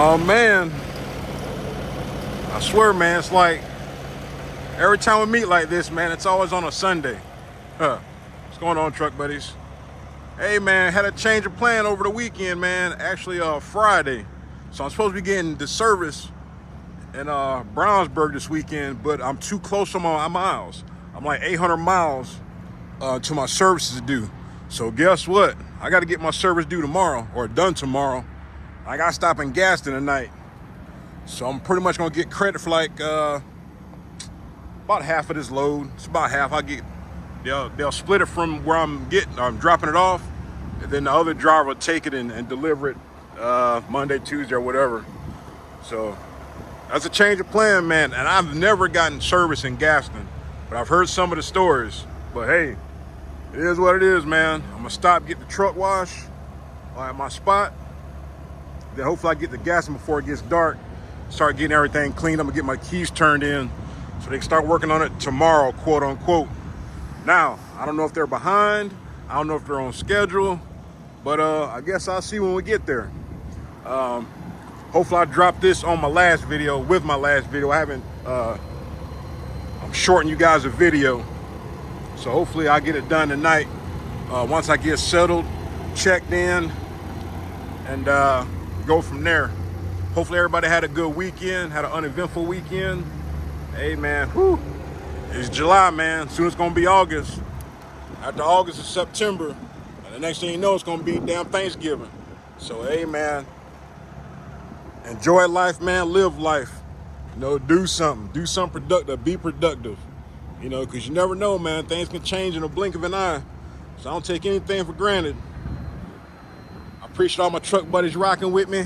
Oh man, I swear, man, it's like every time we meet like this, man, it's always on a Sunday. What's going on, truck buddies? Hey man, had a change of plan over the weekend, man. Actually, Friday. So I'm supposed to be getting the service in Brownsburg this weekend, but I'm too close on my miles. I'm like 800 miles to my services due. So guess what? I got to get my service due tomorrow, or done tomorrow. I got to stop in Gaston tonight. So I'm pretty much gonna get credit for like about half of this load. It's about half. They'll split it from where I'm dropping it off, and then the other driver will take it and deliver it Monday, Tuesday, or whatever. So that's a change of plan, man. And I've never gotten service in Gaston, but I've heard some of the stories. But hey, it is what it is, man. I'm gonna stop, get the truck wash at my spot. Then hopefully I get to Gaston before it gets dark. Start getting everything cleaned. I'm gonna get my keys turned in so they can start working on it tomorrow, quote unquote. Now, I don't know if they're behind. I don't know if they're on schedule, but I guess I'll see when we get there. Hopefully I drop this on my last video, with my last video. I'm shorting you guys a video. So hopefully I'll get it done tonight. Once I get settled, checked in, and go from there. Hopefully everybody had a good weekend, had an uneventful weekend. Hey man, whew. It's July, man. Soon it's gonna be August. After August is September. And the next thing you know, it's gonna be damn Thanksgiving. So hey man, enjoy life, man, live life. You know, do something productive, be productive. You know, because you never know, man. Things can change in a blink of an eye. So I don't take anything for granted. I appreciate all my truck buddies rocking with me.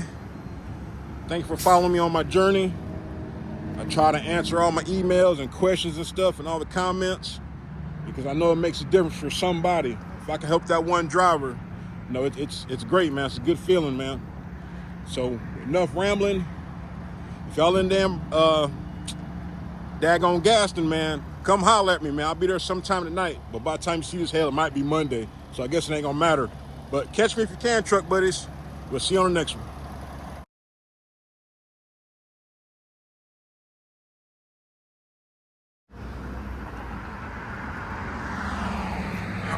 Thank you for following me on my journey. I try to answer all my emails and questions and stuff and all the comments, because I know it makes a difference for somebody. If I can help that one driver, you know, it's great, man. It's a good feeling, man. So enough rambling. If y'all in damn daggone Gaston, man, come holler at me, man. I'll be there sometime tonight. But by the time you see this, hell, it might be Monday. So I guess it ain't gonna matter. But catch me if you can, truck buddies. We'll see you on the next one.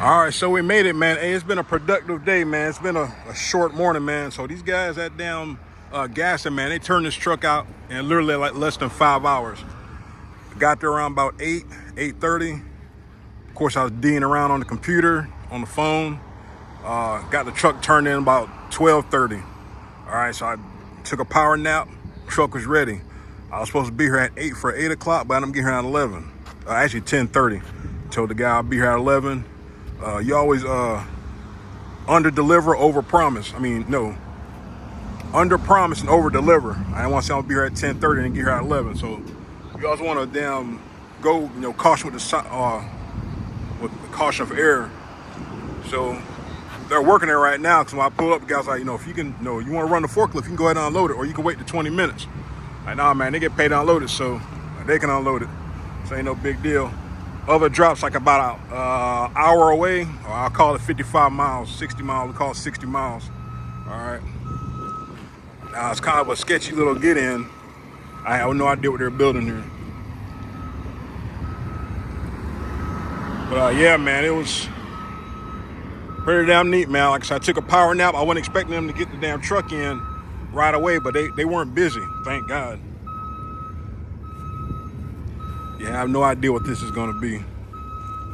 All right, so we made it, man. Hey, it's been a productive day, man. It's been a short morning, man. So these guys at damn Gaston, man, they turned this truck out in literally like less than 5 hours. Got there around about 8:30. Of course, I was D'ing around on the computer, on the phone. Got the truck turned in about 12:30. All right, so I took a power nap. Truck was ready. I was supposed to be here at 8 o'clock, but I'm getting here at 11. Actually 10:30. Told the guy I'll be here at 11. You always under deliver, over promise. I mean, no, under promise and over deliver. I didn't want to say I'll be here at 10:30 and get here at 11. So you always want to damn go, you know, caution with the caution of error. So they're working there right now. Because when I pull up, the guy's like, you know, if you can, you know, you want to run the forklift, you can go ahead and unload it, or you can wait to 20 minutes. Like, nah, man, they get paid to unload it, so they can unload it. So ain't no big deal. Other drops like about an hour away, or I'll call it 55 miles, 60 miles, we call it 60 miles. All right. Now it's kind of a sketchy little get in. I have no idea what they're building here. But yeah, man, it was pretty damn neat, man. Like I said, I took a power nap. I wasn't expecting them to get the damn truck in right away, but they weren't busy, thank God. Yeah, I have no idea what this is gonna be.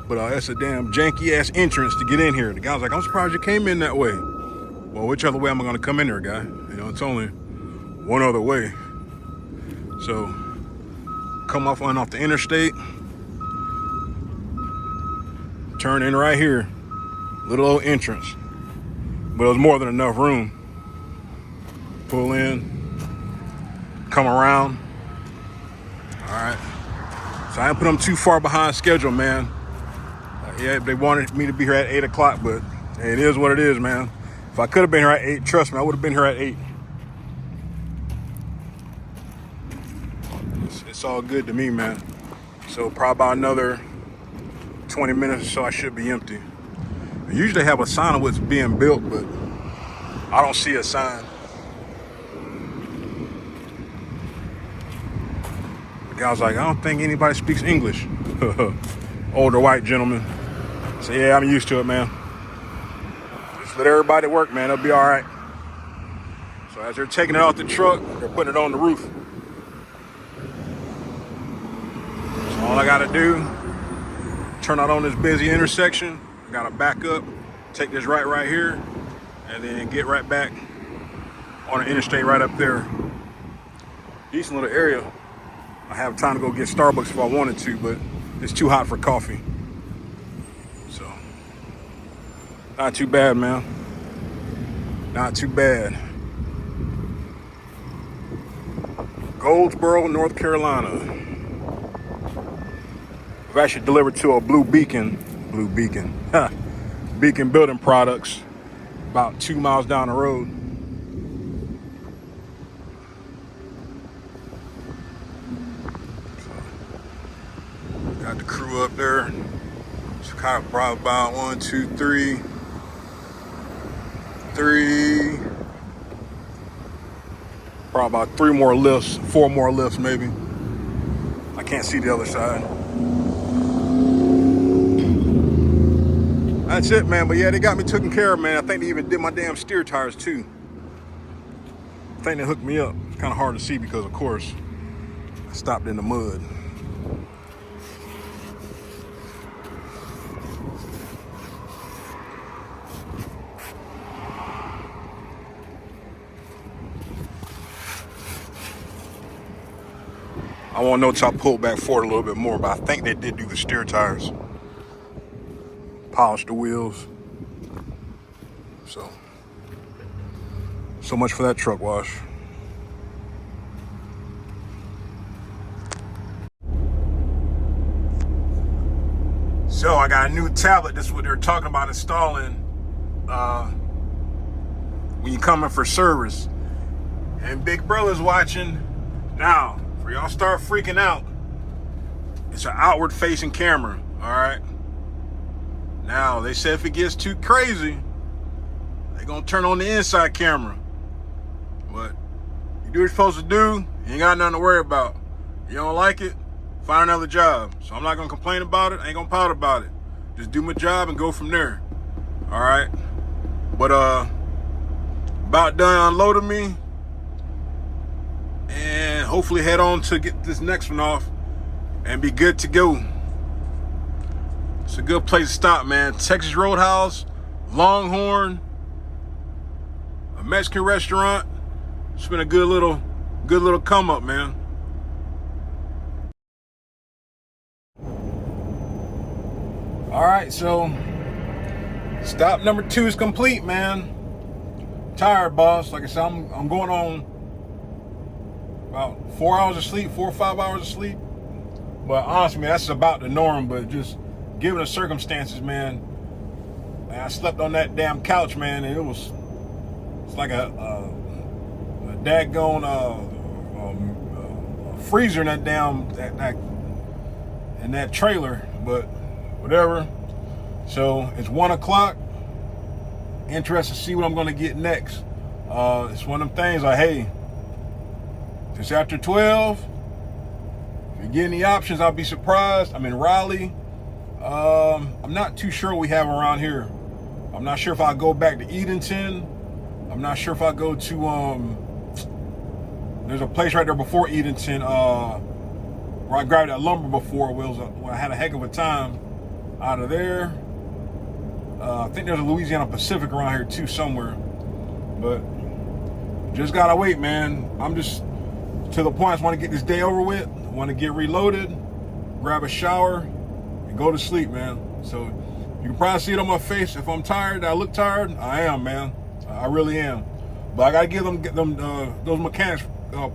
But it's a damn janky ass entrance to get in here. The guy's like, I'm surprised you came in that way. Well, which other way am I gonna come in there, guy? You know, it's only one other way. So, come off the interstate. Turn in right here. Little old entrance. But it was more than enough room. Pull in. Come around. All right. So I didn't put them too far behind schedule, man. Yeah, they wanted me to be here at 8 o'clock, but hey, it is what it is, man. If I could have been here at 8, trust me, I would have been here at 8. It's all good to me, man. So probably about another 20 minutes or so, I should be empty. I usually have a sign of what's being built, but I don't see a sign. The guy was like, I don't think anybody speaks English. Older white gentleman. So yeah, I'm used to it, man. Just let everybody work, man. It'll be all right. So as they're taking it off the truck, they're putting it on the roof. So all I gotta do, turn out on this busy intersection. I gotta back up, take this right here, and then get right back on the interstate right up there. Decent little area. I have time to go get Starbucks if I wanted to, but it's too hot for coffee. So, not too bad, man. Not too bad. Goldsboro, North Carolina. I've actually delivered to a Beacon Building Products, about 2 miles down the road. Got the crew up there. It's kind of probably about 1, 2, 3, probably about 3 more lifts, 4 more lifts maybe. I can't see the other side. That's it, man. But yeah, they got me taken care of, man. I think they even did my damn steer tires too. I think they hooked me up. It's kind of hard to see because, of course, I stopped in the mud. I won't know till I pull back forward a little bit more, but I think they did do the steer tires. Polish the wheels. So much for that truck wash. So I got a new tablet. This is what they're talking about installing when you come in for service. And Big Brother's watching. Now, for y'all start freaking out, it's an outward facing camera, all right? Now, they said if it gets too crazy, they're gonna turn on the inside camera. But you do what you're supposed to do, you ain't got nothing to worry about. You don't like it, find another job. So I'm not gonna complain about it, I ain't gonna pout about it. Just do my job and go from there, all right? But about done unloading me, and hopefully head on to get this next one off and be good to go. It's a good place to stop, man. Texas Roadhouse, Longhorn, a Mexican restaurant. It's been a good little come up, man. All right, so stop number 2 is complete, man. Tired, boss. Like I said, I'm going on about 4 hours of sleep, 4 or 5 hours of sleep. But honestly, man, that's about the norm. But just given the circumstances, man, I slept on that damn couch, man, and it's like a daggone freezer in that damn in that trailer. But whatever. So it's 1 o'clock. Interested to see what I'm gonna get next. It's one of them things like, hey, it's after 12. If you get any options, I'll be surprised. I'm in Raleigh. I'm not too sure what we have around here. I'm not sure if I go back to Edenton. I'm not sure if I go to there's a place right there before Edenton where I grabbed that lumber before. Where I had a heck of a time out of there. I think there's a Louisiana Pacific around here too somewhere. But just gotta wait, man. I'm just to the point I just want to get this day over with. I want to get reloaded, grab a shower, and go to sleep, man. So you can probably see it on my face. If I'm tired, I look tired. I am, man. I really am. But I gotta give them those mechanics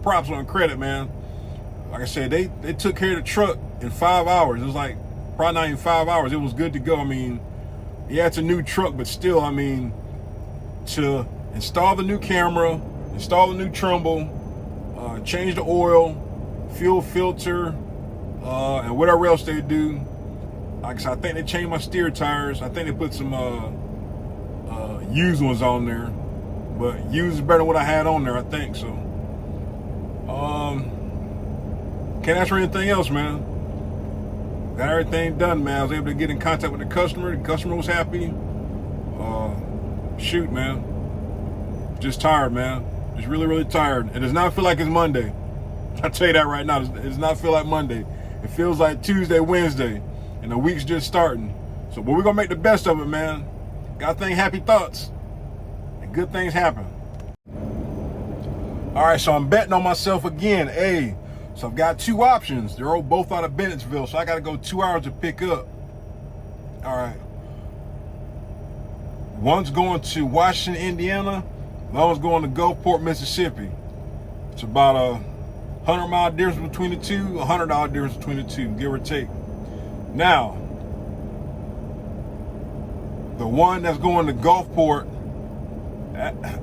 props on credit, man. Like I said, they took care of the truck in 5 hours. It was like probably not even 5 hours. It was good to go. I mean, yeah, it's a new truck, but still, I mean, to install the new camera, install the new Trumbull, change the oil, fuel filter, and whatever else they do. Like I said, I think they changed my steer tires. I think they put some used ones on there, but used is better than what I had on there, I think. So Can't ask for anything else, man. Got everything done, man. I was able to get in contact with the customer. The customer was happy. Shoot, man. Just tired, man. Just really, really tired. It does not feel like it's Monday. I'll tell you that right now. It does not feel like Monday. It feels like Tuesday, Wednesday, and the week's just starting. So, but we're going to make the best of it, man. Got to think happy thoughts, and good things happen. All right, so I'm betting on myself again. Hey, so I've got two options. They're both out of Bennettville, so I got to go 2 hours to pick up. All right. One's going to Washington, Indiana. The other's going to Gulfport, Mississippi. It's about a 100-mile difference between the two, $100 difference between the two, give or take. Now, the one that's going to Gulfport,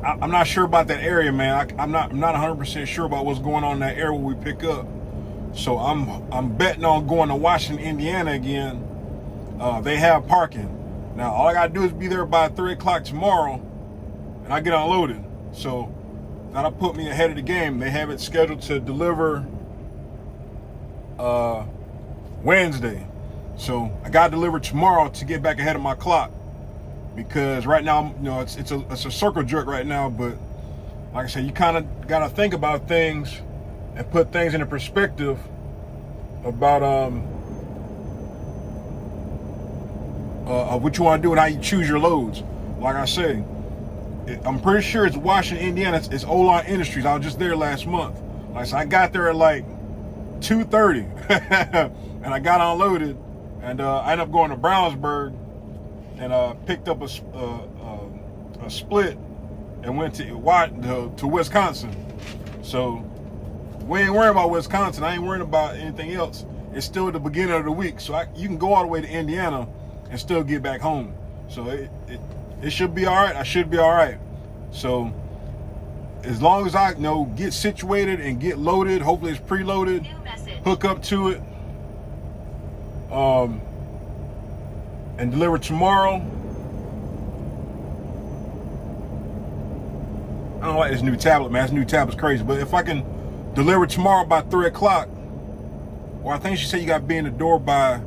I'm not sure about that area, man. I'm not 100% sure about what's going on in that area where we pick up. So I'm betting on going to Washington, Indiana again. They have parking. Now, all I got to do is be there by 3 o'clock tomorrow, and I get unloaded. So that'll put me ahead of the game. They have it scheduled to deliver Wednesday. So I got to deliver tomorrow to get back ahead of my clock. Because right now, you know, it's a circle jerk right now. But like I said, you kind of got to think about things and put things into perspective about what you want to do and how you choose your loads. Like I say, I'm pretty sure it's Washington, Indiana. It's Olan Industries. I was just there last month. Like I said, I got there at like 2:30, and I got unloaded, and I ended up going to Brownsburg and picked up a split and went to Wisconsin. So we ain't worrying about Wisconsin. I ain't worrying about anything else. It's still the beginning of the week, so you can go all the way to Indiana and still get back home. So it should be all right. I should be all right. So as long as I get situated and get loaded, hopefully it's preloaded, hook up to it, and deliver tomorrow. I don't like this new tablet, man. This new tablet's crazy. But if I can deliver tomorrow by 3 o'clock, or I think she said you got to be in the door by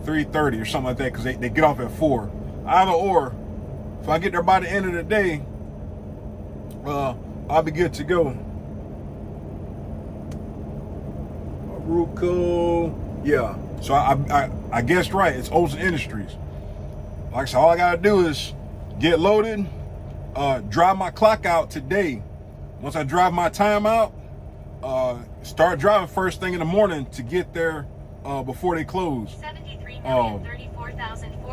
3:30 or something like that, because they get off at 4. Either or, if I get there by the end of the day, I'll be good to go. Ruco, yeah. So I guessed right. It's Olsen Industries. Like I said, all I gotta do is get loaded, drive my clock out today. Once I drive my time out, start driving first thing in the morning to get there before they close.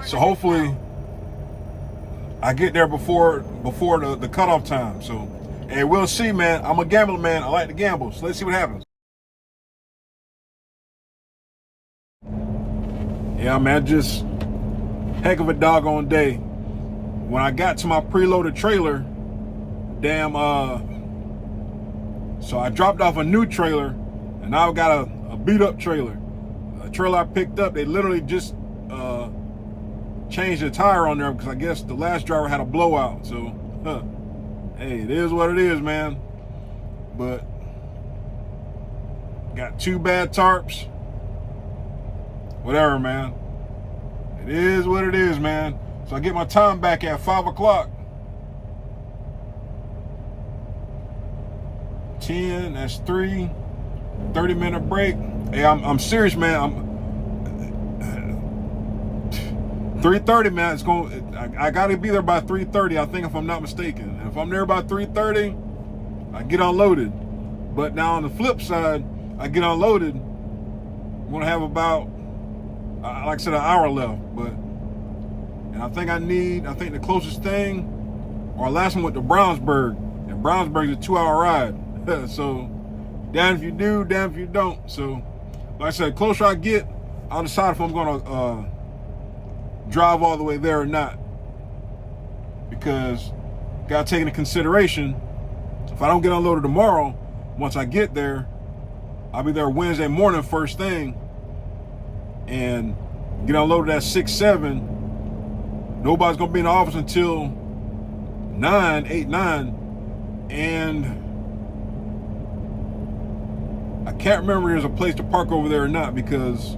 So hopefully I get there before the cutoff time. So, hey, we'll see, man. I'm a gambler, man. I like to gamble. So let's see what happens. Yeah, man, just heck of a doggone day. When I got to my preloaded trailer, so I dropped off a new trailer, and now I've got a beat up trailer. A trailer I picked up, they literally just changed the tire on there because I guess the last driver had a blowout. So, hey, it is what it is, man. But got 2 bad tarps. Whatever, man. It is what it is, man. So I get my time back at 5 o'clock. 10, that's 3. 30-minute break. Hey, I'm serious, man. 3:30, man. It's going. I gotta be there by 3:30. I think, if I'm not mistaken. And if I'm there by 3:30, I get unloaded. But now on the flip side, I get unloaded. I'm gonna have about, like I said, an hour left. But and I think the closest thing, or last one went to Brownsburg, and Brownsburg's a 2-hour ride. So damn if you do, damn if you don't. So like I said, the closer I get, I'll decide if I'm gonna drive all the way there or not, because gotta take into consideration, if I don't get unloaded tomorrow, once I get there, I'll be there Wednesday morning first thing, and get unloaded at 6, 7. Nobody's gonna be in the office until 9, 8, 9, and I can't remember if there's a place to park over there or not, because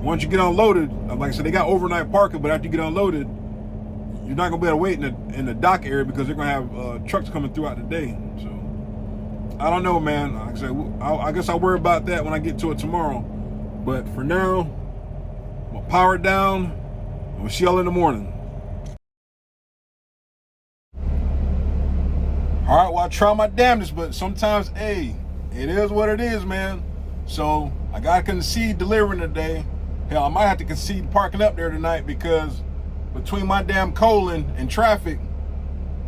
once you get unloaded, like I said, they got overnight parking, but after you get unloaded, you're not gonna be able to wait in the dock area because they're gonna have trucks coming throughout the day. So I don't know, man. Like I said, I guess I'll worry about that when I get to it tomorrow. But for now, I'm gonna power it down, and we'll see y'all in the morning. All right, well, I try my damnedest, but sometimes, hey, it is what it is, man. So I gotta concede delivering today. Hell, I might have to concede parking up there tonight, because between my damn colon and traffic,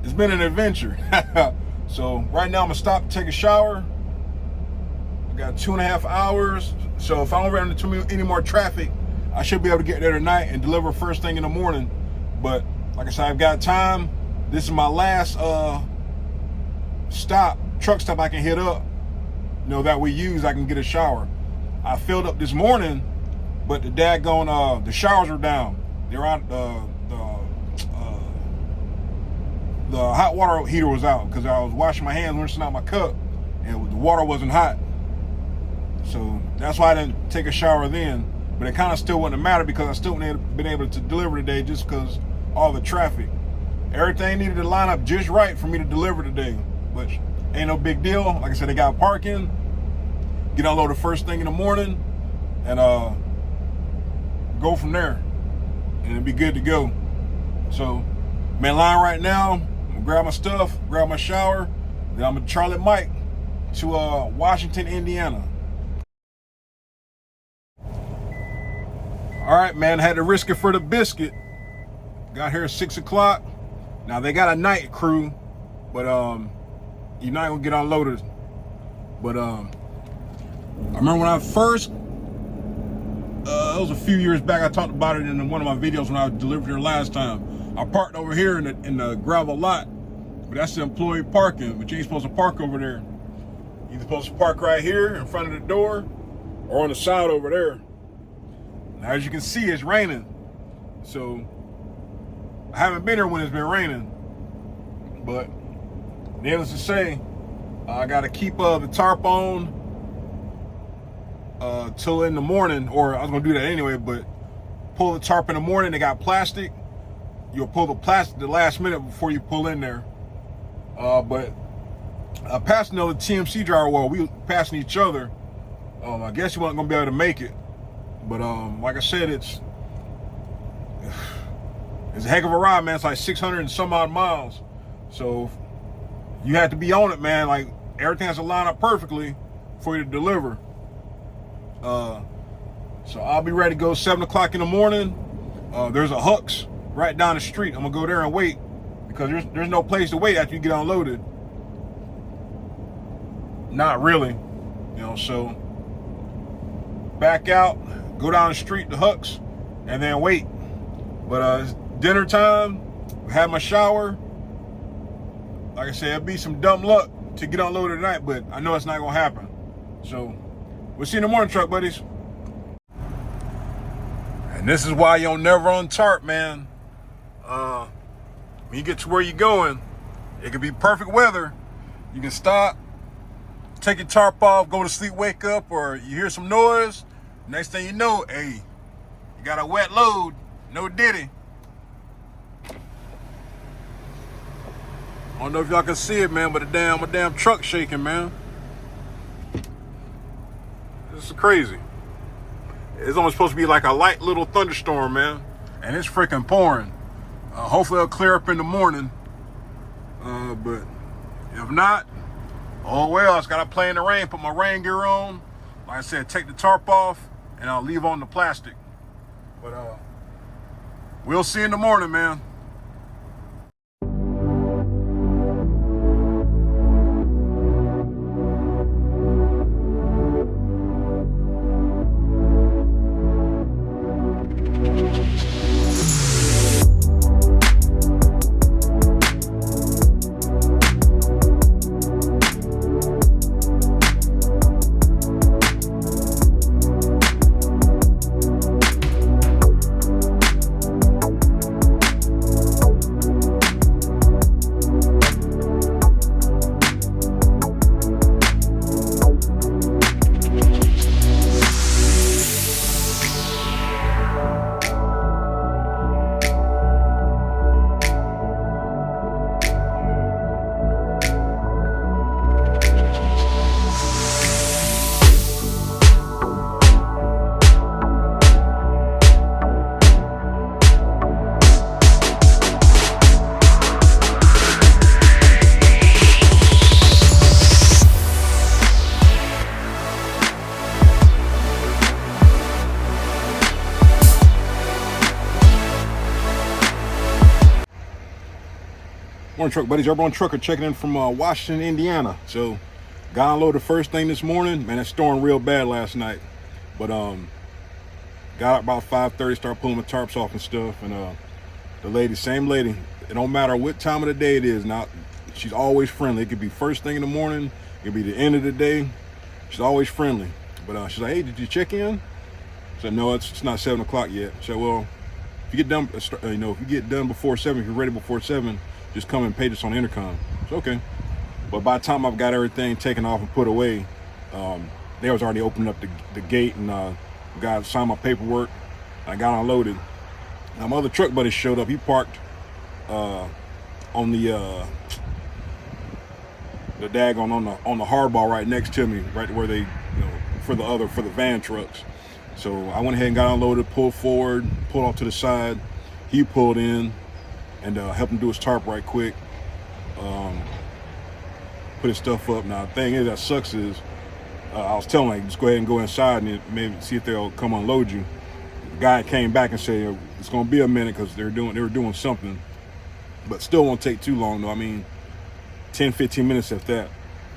it's been an adventure. So right now I'm gonna stop and take a shower. I got 2.5 hours. So if I don't run into any more traffic, I should be able to get there tonight and deliver first thing in the morning. But like I said, I've got time. This is my last truck stop I can hit up, that we use. I can get a shower. I filled up this morning, but the daggone the showers were down. They're on the hot water heater was out, because I was washing my hands, rinsing out my cup, and the water wasn't hot. So that's why I didn't take a shower then. But it kind of still wouldn't matter, because I still wouldn't have been able to deliver today, just because all the traffic. Everything needed to line up just right for me to deliver today, which ain't no big deal. Like I said, they got parking. Get unloaded first thing in the morning, and go from there, and it'll be good to go. So I'm in line right now. I'm gonna grab my stuff, grab my shower, then I'm gonna Charlie Mike to Washington, Indiana. All right, man, I had to risk it for the biscuit. Got here at 6 o'clock. Now they got a night crew, but you're not gonna get unloaded. But I remember when I first, it was a few years back, I talked about it in one of my videos when I delivered here last time. I parked over here in the gravel lot, but that's the employee parking, but you ain't supposed to park over there. You're supposed to park right here in front of the door, or on the side over there. Now, as you can see, it's raining. So I haven't been here when it's been raining, but needless to say, I gotta keep the tarp on till in the morning, or I was gonna do that anyway, but pull the tarp in the morning. They got plastic. You'll pull the plastic the last minute before you pull in there. But I passed another TMC driver while we were passing each other. I guess he wasn't gonna be able to make it, but like I said, it's a heck of a ride, man. It's like 600 and some odd miles, so you have to be on it, man. Like, everything has to line up perfectly for you to deliver. So I'll be ready to go 7 o'clock in the morning. There's a Huck's right down the street. I'm gonna go there and wait, because there's no place to wait after you get unloaded. Not really, so back out, go down the street to Huck's, and then wait. But it's dinner time. Have my shower. Like I said, it'd be some dumb luck to get unloaded tonight, but I know it's not gonna happen. So we'll see you in the morning, truck buddies. And this is why you don't never on tarp, man. When you get to where you're going, it could be perfect weather. You can stop, take your tarp off, go to sleep, wake up, or you hear some noise. Next thing you know, hey, you got a wet load. No diddy. I don't know if y'all can see it, man, but my damn truck shaking, man. This is crazy. It's only supposed to be like a light little thunderstorm, man, and it's freaking pouring. Hopefully it'll clear up in the morning. But if not, oh well, I just gotta play in the rain, put my rain gear on. Like I said, take the tarp off, and I'll leave on the plastic. But we'll see in the morning, man. Morning, truck buddies. Everyone, trucker checking in from Washington, Indiana. So, got unloaded first thing this morning. Man, it stormed real bad last night. But got up about 5:30, started pulling my tarps off and stuff. And the lady, same lady. It don't matter what time of the day it is. Now, she's always friendly. It could be first thing in the morning. It could be the end of the day. She's always friendly. But she's like, "Hey, did you check in?" I said, "No, it's not 7 o'clock yet." I said, "Well, if you get done, if you get done before 7, if you're ready before 7, just come and pay this on the intercom." It's okay. But by the time I've got everything taken off and put away, they was already opening up the gate, and got signed my paperwork. And I got unloaded. Now my other truck buddy showed up. He parked on the daggone on the hardball right next to me, right where they, for the van trucks. So I went ahead and got unloaded, pulled forward, pulled off to the side. He pulled in and helped him do his tarp right quick. Put his stuff up. Now the thing is that sucks is I was telling him, just go ahead and go inside and maybe see if they'll come unload you. The guy came back and said it's gonna be a minute because they were doing something, but still won't take too long though. I mean, 10-15 minutes if that.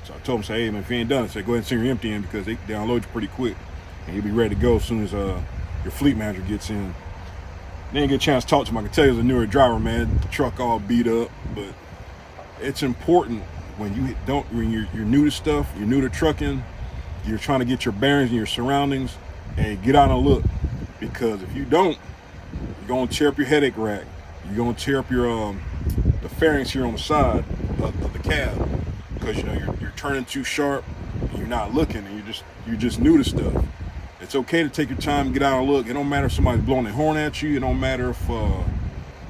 So I told him, say, "Hey man, if you ain't done it, say go ahead and send your empty in because they unload you pretty quick, and you'll be ready to go as soon as your fleet manager gets in." Didn't get a chance to talk to him. I can tell you, he was a newer driver, man. The truck all beat up, but it's important when you're new to stuff, you're new to trucking, you're trying to get your bearings and your surroundings, and get out and look, because if you don't, you're gonna tear up your headache rack. You're gonna tear up your the fairings here on the side of the cab, because you're turning too sharp, and you're not looking, and you're just new to stuff. It's okay to take your time and get out and look. It don't matter if somebody's blowing their horn at you. It don't matter if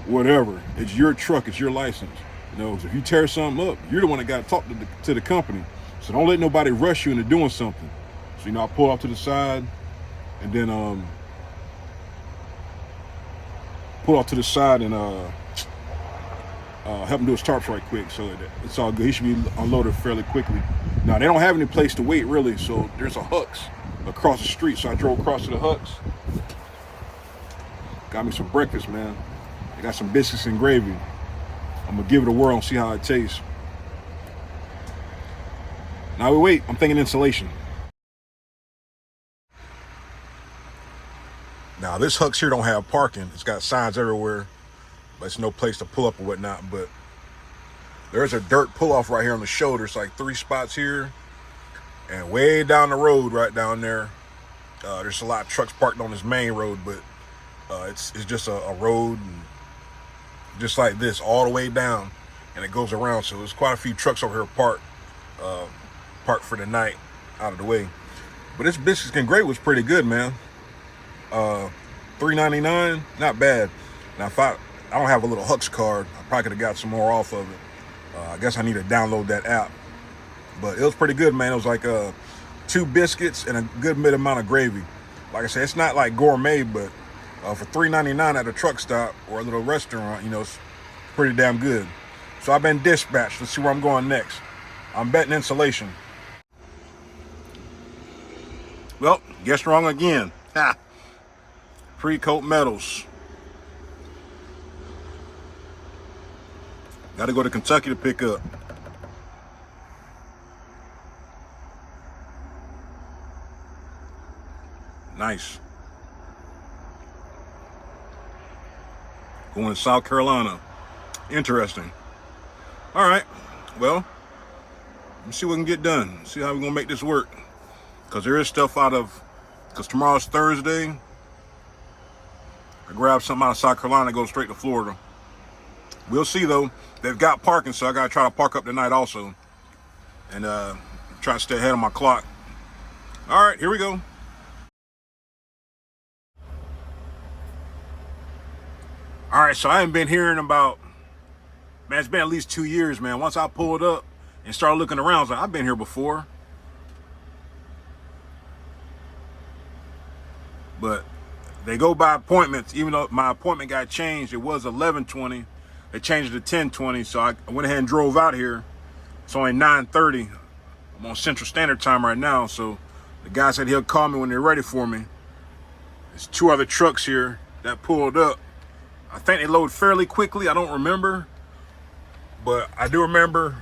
whatever. It's your truck. It's your license. If you tear something up, you're the one that got to talk to the company. So don't let nobody rush you into doing something. So I pull off to the side, and then pull off to the side and help him do his tarps right quick. So it's all good. He should be unloaded fairly quickly. Now they don't have any place to wait really, so there's a Huck's across the street. So I drove across to the Huck's. Got me some breakfast, man. I got some biscuits and gravy. I'm gonna give it a whirl and see how it tastes. Now we wait. I'm thinking insulation. Now this Huck's here don't have parking. It's got signs everywhere, but it's no place to pull up or whatnot. But there's a dirt pull off right here on the shoulder. It's like 3 spots here, and way down the road, right down there, there's a lot of trucks parked on this main road, but it's just a road, and just like this all the way down, and it goes around. So there's quite a few trucks over here parked for the night out of the way. But this biscuits and gravy was pretty good, man. $3.99, not bad. Now if I don't have a little Huck's card, I probably could have got some more off of it. I guess I need to download that app. But it was pretty good, man. It was like 2 biscuits and a good mid amount of gravy. Like I said, it's not like gourmet, but for $3.99 at a truck stop or a little restaurant, it's pretty damn good. So I've been dispatched. Let's see where I'm going next. I'm betting insulation. Well, guess wrong again. Ha! Pre-coat metals. Got to go to Kentucky to pick up. Nice. Going to South Carolina. Interesting. All right. Well, let's see what we can get done. See how we're going to make this work. Because there is stuff because tomorrow's Thursday. I grabbed something out of South Carolina, go straight to Florida. We'll see, though. They've got parking, so I got to try to park up tonight also. And try to stay ahead of my clock. All right, here we go. All right, so I haven't been hearing about, man, it's been at least 2 years, man. Once I pulled up and started looking around, I was like, I've been here before. But they go by appointments. Even though my appointment got changed, it was 11:20. They changed it to 10:20, so I went ahead and drove out here. It's only 9:30. I'm on Central Standard Time right now, so the guy said he'll call me when they're ready for me. There's 2 other trucks here that pulled up. I think they load fairly quickly. I don't remember. But I do remember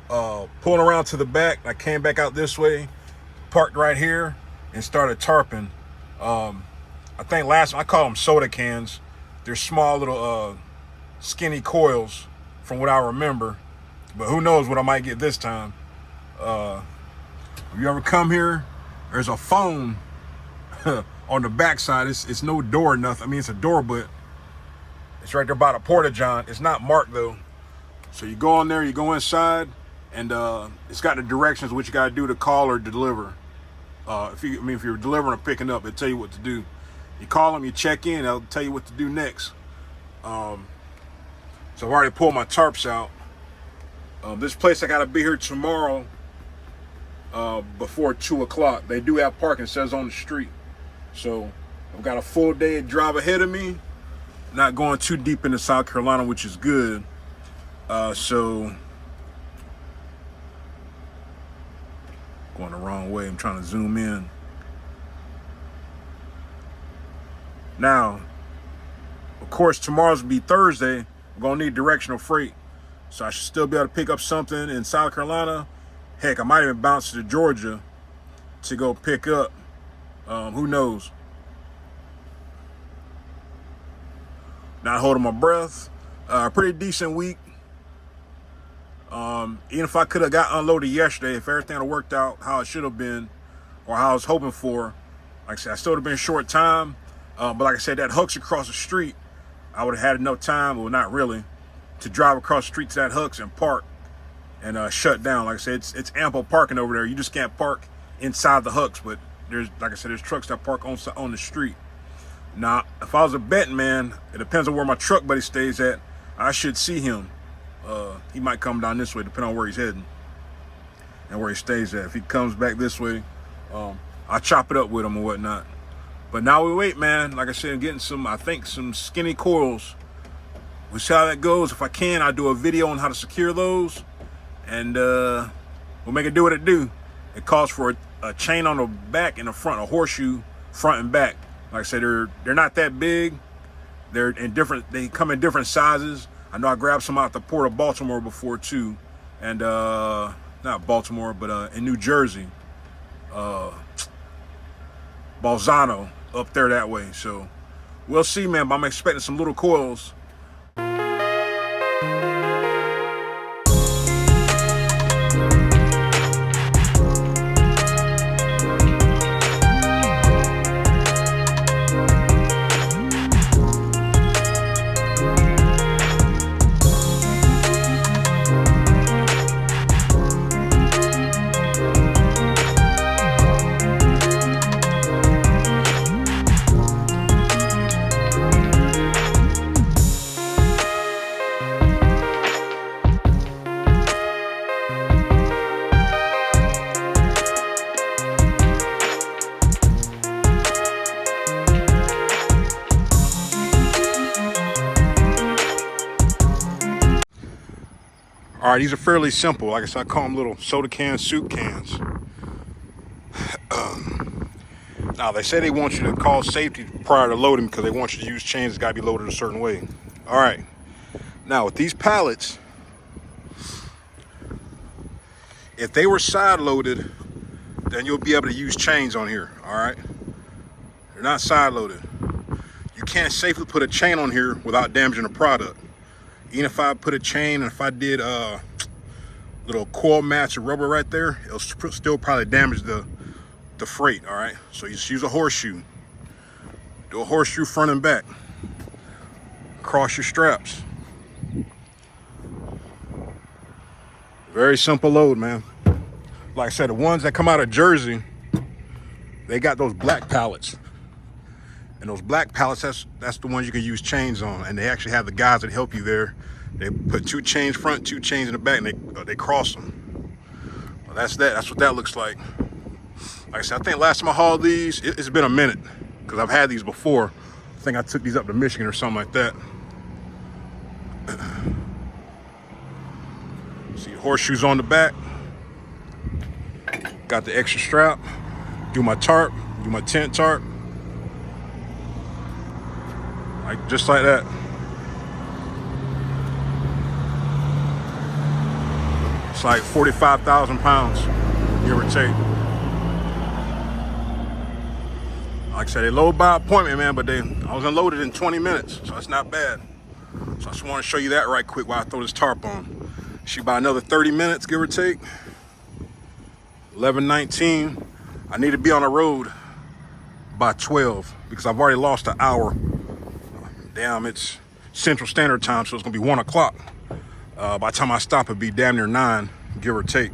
pulling around to the back. I came back out this way, parked right here, and started tarping. I think last I call them soda cans. They're small little skinny coils from what I remember. But who knows what I might get this time. If you ever come here, there's a phone on the backside. It's no door or nothing. I mean, it's a door, but it's right there by the porta-john. It's not marked though. So you go on there, you go inside, and it's got the directions what you got to do to call or deliver. If you're delivering or picking up, it'll tell you what to do. You call them, you check in, they'll tell you what to do next. So I've already pulled my tarps out. This place I got to be here tomorrow before 2 o'clock. They do have parking, it says on the street. So I've got a full day drive ahead of me. Not going too deep into South Carolina, which is good. So going the wrong way. I'm trying to zoom in. Now, of course, tomorrow's gonna be Thursday. I'm gonna need directional freight. So I should still be able to pick up something in South Carolina. Heck, I might even bounce to Georgia to go pick up. Who knows? Not holding my breath. Pretty decent week. Even if I could have got unloaded yesterday, if everything had worked out how it should have been, or how I was hoping for, like I said, I still would have been short time. But like I said, that Huck's across the street, I would have had enough time, well, not really, to drive across the street to that Huck's and park and shut down. Like I said, it's ample parking over there. You just can't park inside the Huck's, but there's, like I said, there's trucks that park on the street. Now, if I was a betting man, it depends on where my truck buddy stays at. I should see him. He might come down this way, depending on where he's heading and where he stays at. If he comes back this way, I'll chop it up with him or whatnot. But now we wait, man. Like I said, I'm getting some skinny coils. We'll see how that goes. If I can, I'll do a video on how to secure those. And we'll make it do what it do. It calls for a chain on the back and the front, a horseshoe front and back. Like I said, they're not that big. They're in different, they come in different sizes. I know I grabbed some out the port of Baltimore before too. And not Baltimore, but in New Jersey. Balzano, up there that way. So we'll see, man, but I'm expecting some little coils. All right, these are fairly simple. Like I said, I call them little soda cans, soup cans. Now, they say they want you to call safety prior to loading because they want you to use chains that's got to be loaded a certain way. All right. Now, with these pallets, if they were side loaded, then you'll be able to use chains on here. All right. They're not side loaded. You can't safely put a chain on here without damaging the product. Even if I put a chain and if I did little coil mats or rubber right there, it'll still probably damage the freight. All right, so you just use a horseshoe. Do a horseshoe front and back. Cross your straps. Very simple load, man. Like I said, the ones that come out of Jersey, they got those black pallets. And those black pallets, that's the ones you can use chains on. And they actually have the guys that help you there. They put 2 chains front, 2 chains in the back, and they cross them. Well, that's that. That's what that looks like. Like I said, I think last time I hauled these, it's been a minute because I've had these before. I think I took these up to Michigan or something like that. See, horseshoes on the back. Got the extra strap. Do my tarp, do my tent tarp. Just like that. It's like 45,000 pounds, give or take. Like I said, they load by appointment, man, but I was unloaded in 20 minutes, so that's not bad. So I just want to show you that right quick while I throw this tarp on. Shoot by another 30 minutes, give or take. 11:19. I need to be on the road by 12 because I've already lost an hour. Damn, it's Central Standard Time, so it's gonna be 1 o'clock. By the time I stop, it'll be damn near 9, give or take.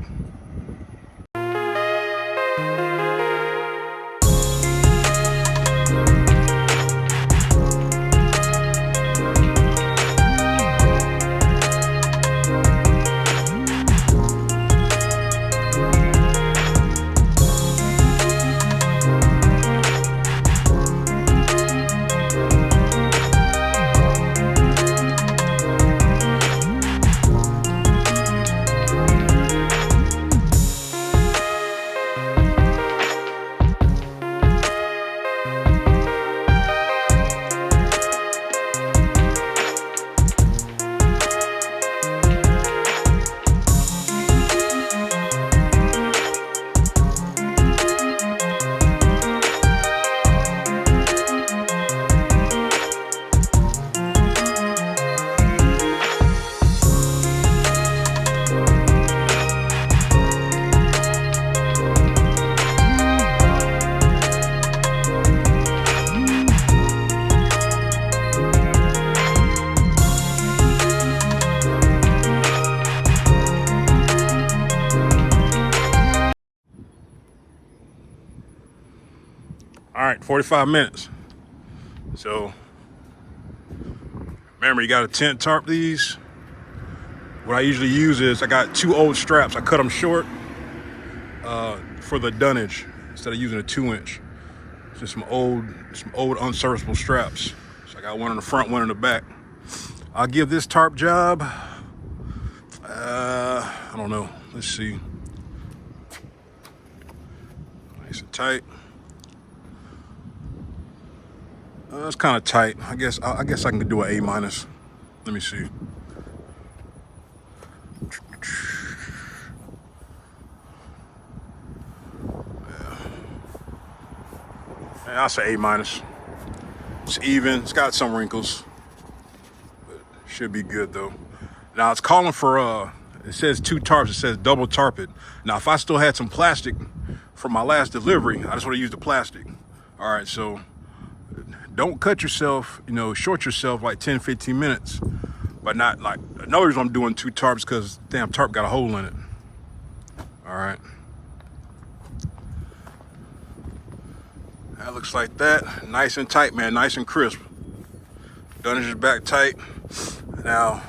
All right, 45 minutes. So remember, you got to tent tarp these. What I usually use is I got 2 old straps. I cut them short for the dunnage instead of using a 2-inch. It's just some old unserviceable straps. So I got one in the front, one in the back. I'll give this tarp job, I don't know. Let's see. Nice and tight. It's kind of tight. I guess I can do an A-. Let me see. Yeah, I'll say A-. It's even. It's got some wrinkles, but should be good though. Now it's calling for it says 2 tarps. It says double tarp it. Now if I still had some plastic from my last delivery, I just want to use the plastic. All right, so don't cut yourself, short yourself like 10, 15 minutes. But not like, another reason I'm doing 2 tarps because damn tarp got a hole in it. All right. That looks like that. Nice and tight, man, nice and crisp. Dunnage is back tight. Now,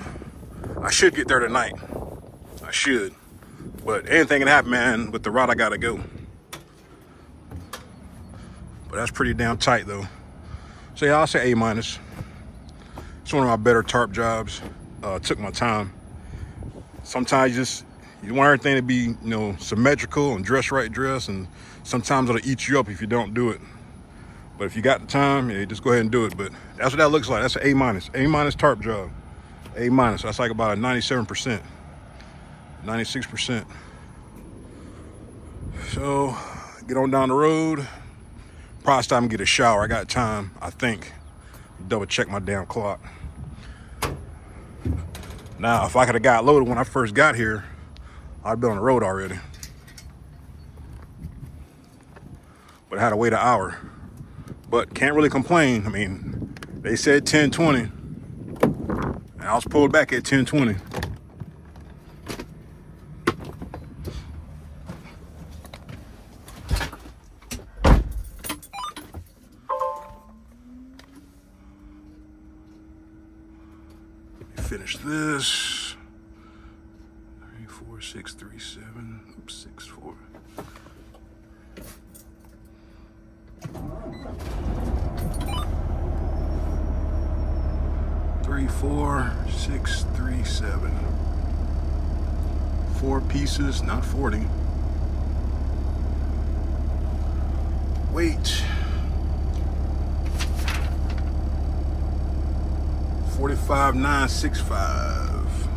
I should get there tonight. I should. But anything can happen, man, with the route I gotta go. But that's pretty damn tight though. So yeah, I'll say A-. It's one of my better tarp jobs. Took my time. Sometimes you want everything to be, symmetrical and dress right dress, and sometimes it'll eat you up if you don't do it. But if you got the time, yeah, just go ahead and do it. But that's what that looks like. That's an A-. A- tarp job. A-. So that's like about a 97%. 96%. So get on down the road. Probably time to get a shower. I got time, I think. Double check my damn clock. Now, if I could have got loaded when I first got here, I'd be on the road already. But I had to wait an hour. But can't really complain. I mean, they said 10:20, and I was pulled back at 10:20. Finish this. 3, 4, 6, 3, 7. Oops, 6, 4. Three, 4, 6, 3, 7. 4 pieces, not 40. Weight. 45,965.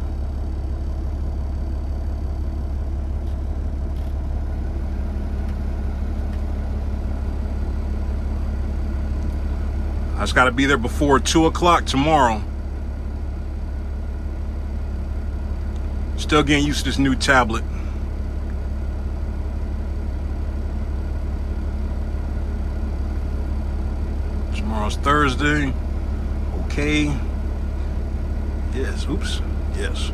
just got to be there before 2 o'clock tomorrow. Still getting used to this new tablet. Tomorrow's Thursday. Okay. Yes. Oops. Yes.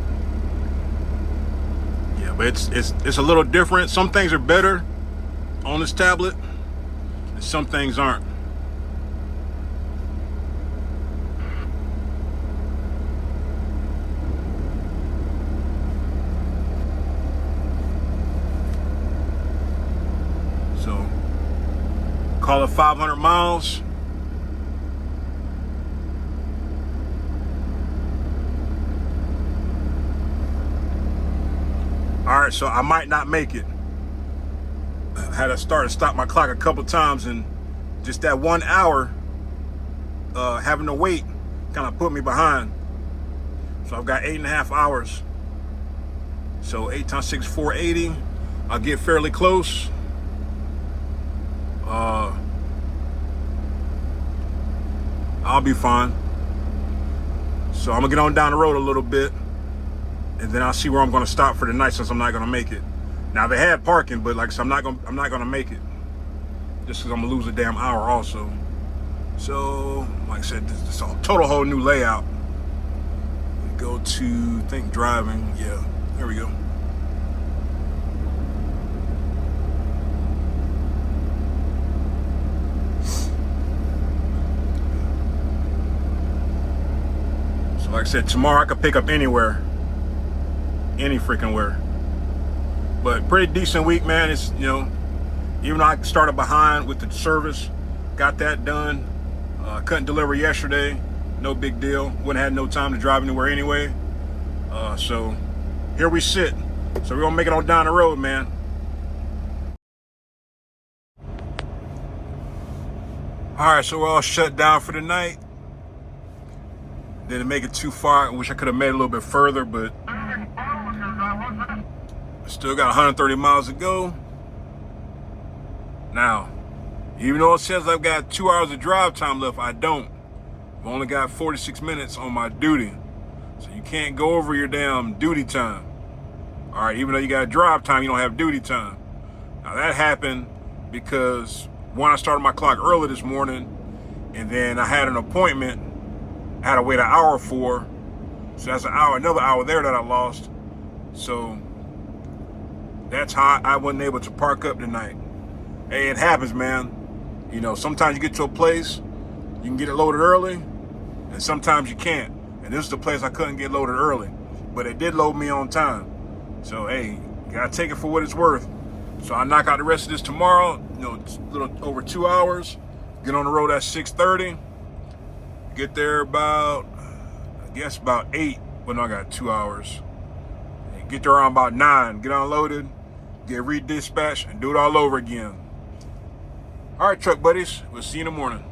Yeah, but it's a little different. Some things are better on this tablet, and some things aren't. So, call it 500 miles. All right, so I might not make it. I had to start and stop my clock a couple times, and just that 1 hour having to wait kind of put me behind. So I've got 8.5 hours. So 8 times 6, 480. I'll get fairly close. I'll be fine. So I'm gonna get on down the road a little bit, and then I'll see where I'm gonna stop for the night, since I'm not gonna make it. Now they had parking, but like I said, I'm not gonna make it, just because I'm gonna lose a damn hour also. So like I said, this is a total whole new layout. We go to think driving. Yeah, there we go. So like I said, tomorrow I could pick up anywhere. Any freaking where. But pretty decent week, man. It's, you know, even though I started behind with the service, got that done. Couldn't deliver yesterday. No big deal. Wouldn't have had no time to drive anywhere anyway. So here we sit. So we're gonna make it on down the road, man. All right, so we're all shut down for the night. Didn't make it too far. I wish I could have made it a little bit further, but still got 130 miles to go. Now, even though it says I've got 2 hours of drive time left, I don't. I've only got 46 minutes on my duty. So you can't go over your damn duty time. All right, even though you got drive time, you don't have duty time. Now that happened because one, I started my clock early this morning, and then I had an appointment I had to wait an hour for. So that's an hour, another hour there that I lost. So that's how I wasn't able to park up tonight. Hey, it happens, man. You know, sometimes you get to a place, you can get it loaded early, and sometimes you can't. And this is the place I couldn't get loaded early, but it did load me on time. So, hey, you gotta take it for what it's worth. So I knock out the rest of this tomorrow, you know, it's a little over 2 hours. Get on the road at 6:30. Get there about, I guess about 8, but no, I got 2 hours. Get there around about 9, get unloaded, get redispatched, and do it all over again. All right, truck buddies, we'll see you in the morning.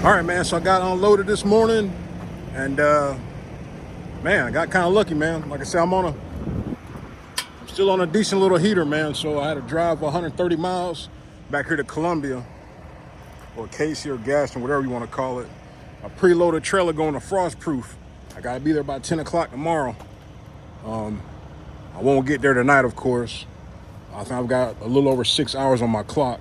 All right, man, so I got unloaded this morning, and man, I got kind of lucky, man. Like I said, I'm still on a decent little heater, man, so I had to drive 130 miles back here to Columbia, or Casey, or Gaston, whatever you want to call it. A preloaded trailer going to Frostproof. I gotta be there by 10 o'clock tomorrow. I won't get there tonight, of course. I think I've got a little over 6 hours on my clock.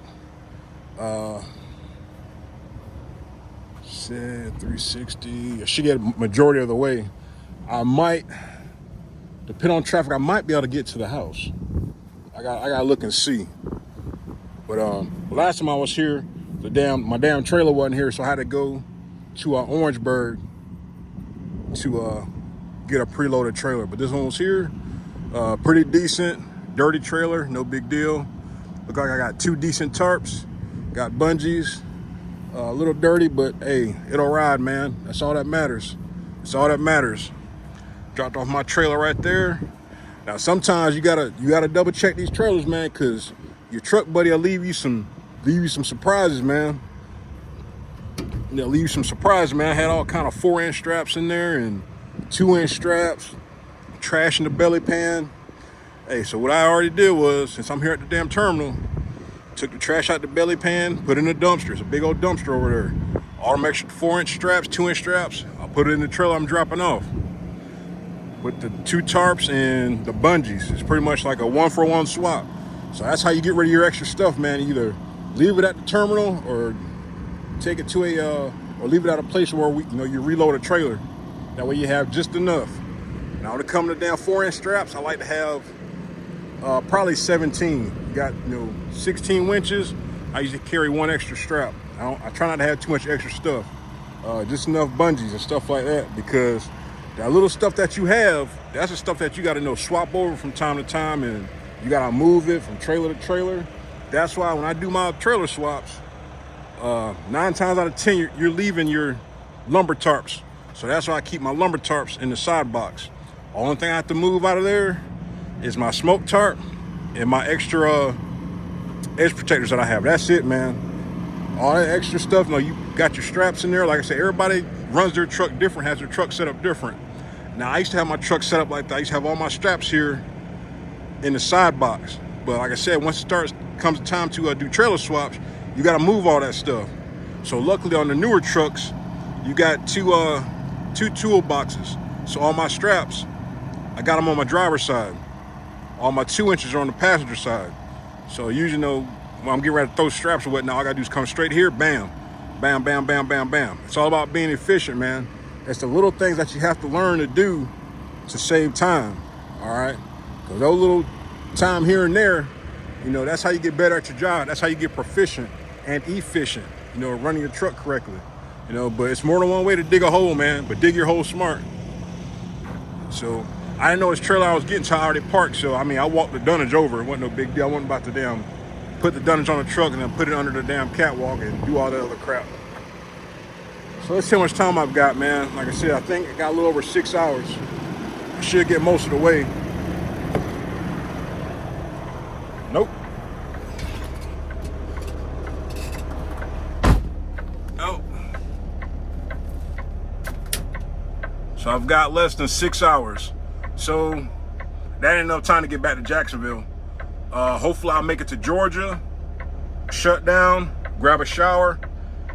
Said 360. I should get majority of the way. I might, depending on traffic, I might be able to get to the house. I gotta look and see. But last time I was here, my damn trailer wasn't here, so I had to go to Orangeburg to get a preloaded trailer. But this one was here. Pretty decent, dirty trailer, no big deal. Look like I got 2 decent tarps, got bungees. A little dirty, but hey, it'll ride, man. That's all that matters. That's all that matters. Dropped off my trailer right there. Now sometimes you gotta double check these trailers, man, because your truck buddy will leave you some surprises, man. They'll leave you some surprises, man. I had all kind of 4-inch straps in there and 2-inch straps, trash in the belly pan. Hey, so what I already did was, since I'm here at the damn terminal, took the trash out the belly pan, put it in the dumpster. It's a big old dumpster over there. All them extra 4-inch straps, 2-inch straps, I'll put it in the trailer I'm dropping off. With the 2 tarps and the bungees. It's pretty much like a 1-for-1 swap. So that's how you get rid of your extra stuff, man. Either leave it at the terminal or take it to or leave it at a place where you reload a trailer. That way you have just enough. Now when it comes to damn 4-inch straps, I like to have probably 17. You got 16 winches. I usually carry 1 extra strap. I try not to have too much extra stuff. Just enough bungees and stuff like that, because that little stuff that you have, that's the stuff that you got to swap over from time to time, and you got to move it from trailer to trailer. That's why when I do my trailer swaps, 9 times out of 10, you're leaving your lumber tarps. So that's why I keep my lumber tarps in the side box. Only thing I have to move out of there is my smoke tarp and my extra edge protectors that I have. That's it, man. All that extra stuff, you got your straps in there. Like I said, everybody runs their truck different, has their truck set up different. Now, I used to have my truck set up like that. I used to have all my straps here in the side box. But like I said, once it comes time to do trailer swaps, you got to move all that stuff. So luckily on the newer trucks, you got two toolboxes. So all my straps, I got them on my driver's side. All my 2 inches are on the passenger side. So usually, when I'm getting ready to throw straps or whatnot, all I got to do is come straight here, bam, bam, bam, bam, bam, bam. It's all about being efficient, man. It's the little things that you have to learn to do to save time, all right? Because those little time here and there, that's how you get better at your job. That's how you get proficient and efficient, running your truck correctly. But it's more than one way to dig a hole, man, but dig your hole smart. So I didn't know this trailer I was getting to, I already parked. So, I walked the dunnage over. It wasn't no big deal. I wasn't about to put the dunnage on the truck and then put it under the damn catwalk and do all that other crap. So let's see how much time I've got, man. Like I said, I think I got a little over 6 hours. I should get most of the way. Nope. Nope. So I've got less than 6 hours. So that ain't enough time to get back to Jacksonville. Hopefully I'll make it to Georgia, shut down, grab a shower,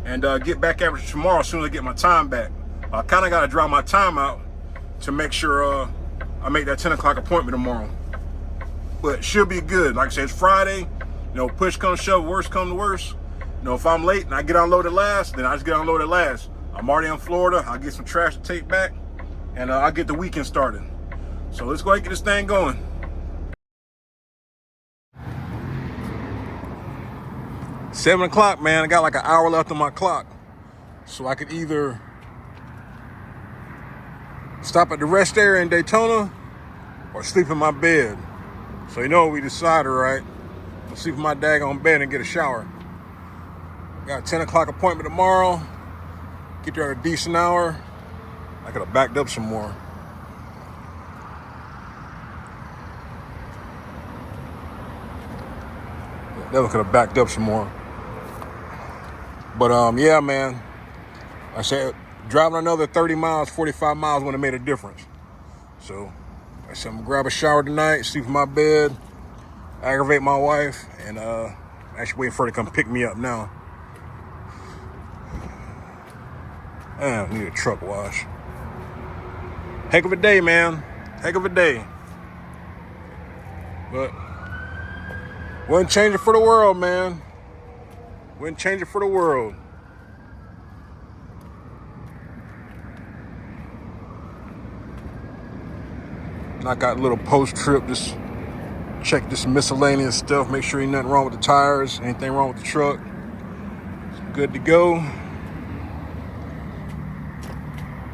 and get back after tomorrow as soon as I get my time back. I kind of got to draw my time out to make sure I make that 10 o'clock appointment tomorrow. But it should be good. Like I said, it's Friday. Push comes to shove, worst come to worst. If I'm late and I get unloaded last, then I just get unloaded last. I'm already in Florida. I'll get some trash to take back, and I'll get the weekend started. So let's go ahead and get this thing going. Seven o'clock, man. I got like an hour left on my clock. So I could either stop at the rest area in Daytona or sleep in my bed. So what we decided, right? I'll sleep in my daggone bed and get a shower. Got a 10 o'clock appointment tomorrow. Get there at a decent hour. I could have backed up some more. Never could have backed up some more. But yeah, man. I said driving another 30 miles, 45 miles wouldn't have made a difference. So I said I'm gonna grab a shower tonight, sleep in my bed, aggravate my wife, and actually waiting for her to come pick me up now. I need a truck wash. Heck of a day, man. Heck of a day. But wouldn't change it for the world, man. Wouldn't change it for the world. And I got a little post-trip, just check this miscellaneous stuff, make sure ain't nothing wrong with the tires, anything wrong with the truck. Good to go.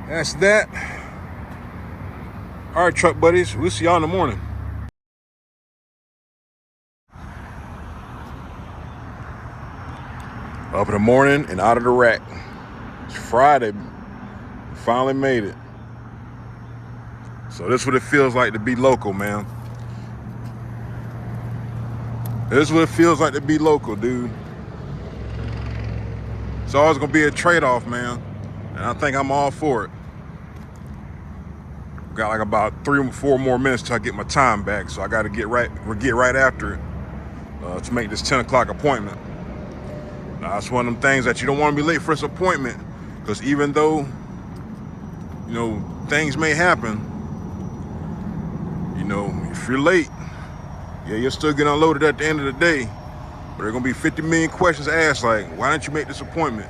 That's that. All right, truck buddies. We'll see y'all in the morning. Up in the morning and out of the rack. It's Friday. We finally made it. So this is what it feels like to be local, man. This is what it feels like to be local, dude. It's always gonna be a trade-off, man. And I think I'm all for it. Got like about 3 or 4 more minutes till I get my time back, so I got to get right after it to make this 10 o'clock appointment. Now, that's one of them things that you don't want to be late for this appointment, because even though, you know, things may happen, you know, if you're late, yeah, you'll still get unloaded at the end of the day, but there are going to be 50 million questions asked, like, why didn't you make this appointment?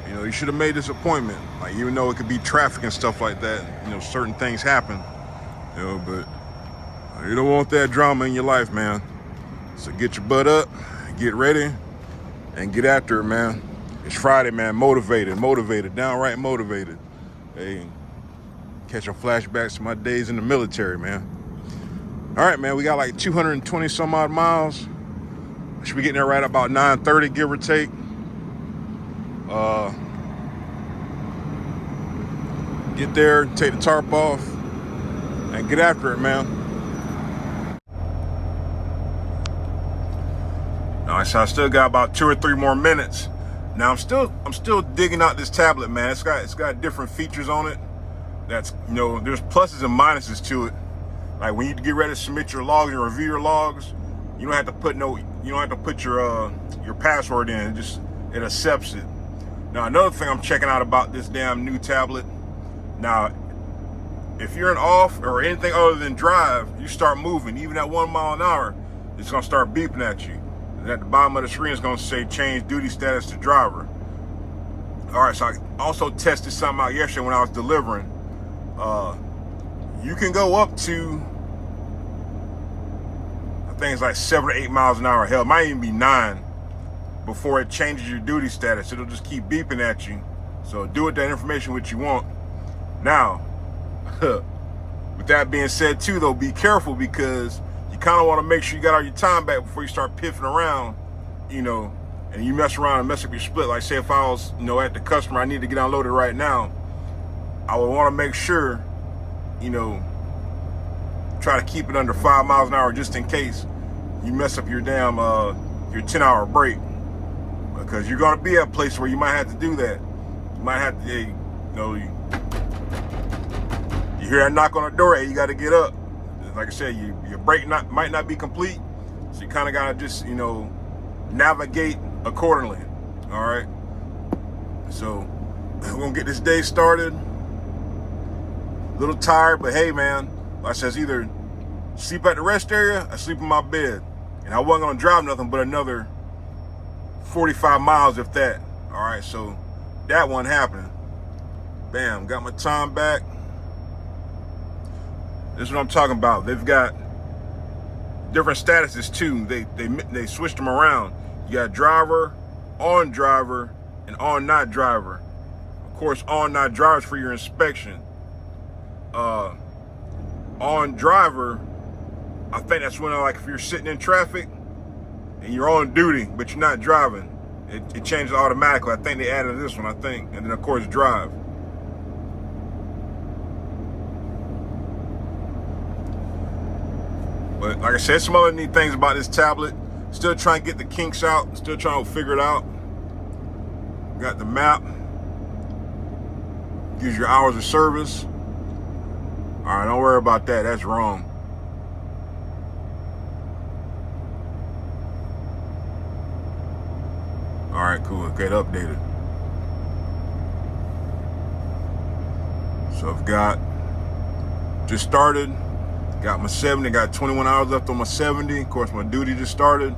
You know, you should have made this appointment. Like, even though it could be traffic and stuff like that, you know, certain things happen, you know, but you don't want that drama in your life, man. So get your butt up, get ready, and get after it, man. It's Friday, man. Motivated, downright motivated. Hey, catching flashbacks to my days in the military, man. All right, man, we got like 220 some odd miles. Should be getting there right about 9:30, give or take. Get there, take the tarp off, and get after it, man. All right, so I still got about 2 or 3 more minutes. Now I'm still digging out this tablet, man. It's got different features on it. That's, you know, there's pluses and minuses to it. Like when you get ready to submit your logs and review your logs, you don't have to put your password in. It accepts it. Now another thing I'm checking out about this damn new tablet. Now, if you're in off or anything other than drive, you start moving, even at 1 mile an hour, it's gonna start beeping at you. And at the bottom of the screen, it's gonna say change duty status to driver. All right, so I also tested something out yesterday when I was delivering. You can go up to, I think it's like 7 or 8 miles an hour. Hell, it might even be 9 before it changes your duty status. It'll just keep beeping at you. So do with that information what you want. Now, with that being said too, though, be careful, because you kind of want to make sure you got all your time back before you start piffing around, you know, and you mess around and mess up your split. Like say if I was, you know, at the customer, I need to get unloaded right now, I would want to make sure, you know, try to keep it under 5 miles an hour just in case you mess up your damn, your 10-hour break, because you're going to be at a place where you might have to do that. You might have to, you know, you hear that knock on the door, hey, you got to get up. Like I said, your break might not be complete, so you kind of got to just, you know, navigate accordingly. All right. So we're going to get this day started. A little tired, but hey, man, like I said, either sleep at the rest area or sleep in my bed. And I wasn't going to drive nothing but another 45 miles, if that. All right. So that one happened. Bam, got my time back. This is what I'm talking about. They've got different statuses too. They switched them around. You got driver, and on not driver. Of course, on not driver is for your inspection. On driver, I think that's when, like, if you're sitting in traffic and you're on duty but you're not driving, it changes automatically. I think they added this one, I think, and then of course drive. But like I said, some other neat things about this tablet. Still trying to get the kinks out. Still trying to figure it out. Got the map. Gives your hours of service. All right, don't worry about that. That's wrong. All right, cool. Get updated. So I've got, just started. Got my 70, got 21 hours left on my 70. Of course, my duty just started.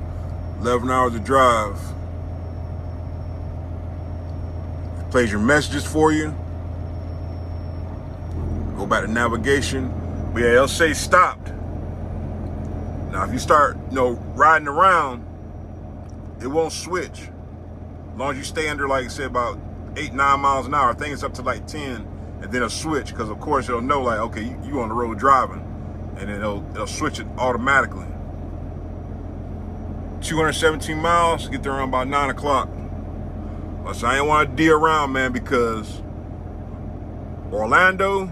11 hours of drive. It plays your messages for you. Go back to navigation. But yeah, it'll say stopped. Now, if you start, you know, riding around, it won't switch. As long as you stay under, like I said, about 8, 9 miles an hour. I think it's up to like 10, and then it'll switch, because of course it'll know like, okay, you on the road driving, and then it'll switch it automatically. 217 miles, get there around about 9 o'clock. So I ain't want to D around, man, because Orlando